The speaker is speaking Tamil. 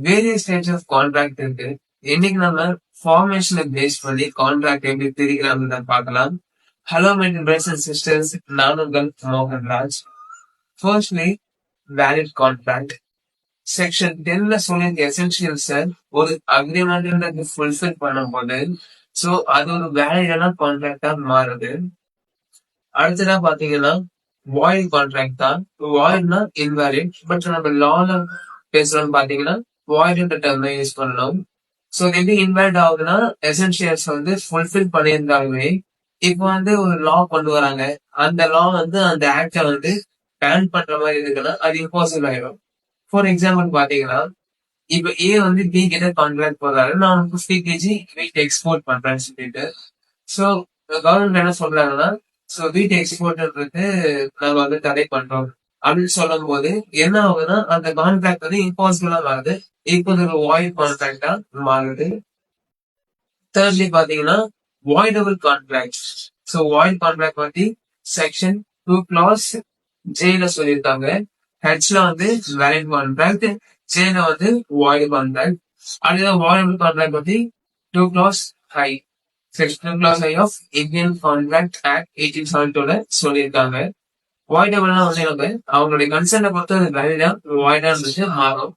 வேரியஸ் டைப்ஸ் ஆஃப் கான்ட்ராக்ட் இருக்கு. இன்னைக்கு நம்ம ஃபார்மேஷனை பேஸ் பண்ணி கான்ட்ராக்ட் எப்படி பிரிக்கிறாங்கன்னு பார்க்கலாம். Hello my brothers and sisters, நான் உங்கள் Mohanraj. Firstly valid contract. Section 10ல சொல்லியிருக்க எசென்சியல்ஸ் ஒரு அக்ரிமெண்ட் ஃபுல்ஃபில் பண்ணும்போது சோ அது ஒரு வேலிடான கான்ட்ராக்டா மாறுது. அடுத்ததா பாத்தீங்கன்னா வாய்ட் கான்ட்ராக்ட் தான். வாய்ட்னா இன்வேலிட், பட் நம்ம லால பேசுறோம்னு பாத்தீங்கன்னா வாய்ட்ன்ற டேர்ம் யூஸ் பண்ணணும். சோ இது எப்படி இன்வேலிட் ஆகுதுன்னா, எசென்சியல்ஸ் வந்து ஃபுல்ஃபில் பண்ணியிருந்தாலுமே இப்போ வந்து ஒரு லா கொண்டு வராங்க, அந்த லா வந்து அந்த ஆக்ட வந்து பேன் பண்ற மாதிரி இருக்குன்னா அது இம்பாசிபிள் ஆயிடும். ஃபார் எக்ஸாம்பிள் பாத்தீங்கன்னா, இப்ப ஏ வந்து பி கிட்ட கான்ட்ராக்ட் போடுறாரு, நான் 50 கேஜி வீட் எக்ஸ்போர்ட் பண்றேன்னு சொல்லிட்டு. சோ கவர்மெண்ட் என்ன சொல்றாங்கன்னா, சோ வீட் எக்ஸ்போர்ட்ன்றது நாங்க வந்து தடை பண்றோம் அப்படின்னு சொல்லும் போது என்ன ஆகுதுன்னா, அந்த கான்ட்ராக்ட் வந்து இம்பாசிபிளா மாறுது. இப்போ ஒரு வாய்ட் கான்ட்ராக்டா மாறுது. தேர்ட்லி பாத்தீங்கன்னா voidable contract. So void contract பத்தி செக்ஷன் 2 கிளாஸ் ஜேல சொல்லியிருக்காங்க. ஹெச்ல வந்து வேலிட் கான்ட்ராக்ட், ஜேல வந்து வாய்ட் கான்ட்ராக்ட். அடுத்த வாய்டபிள் கான்ட்ராக்ட் பத்தி 2 clause I, section 2 clause I of Indian contract act 1872 சொல்லியிருக்காங்க. வாய்டபிள்னா வந்து அவங்களுடைய கன்சர்னை பொறுத்து அது வேலிடா வாய்டா இருந்துச்சு மாறும்.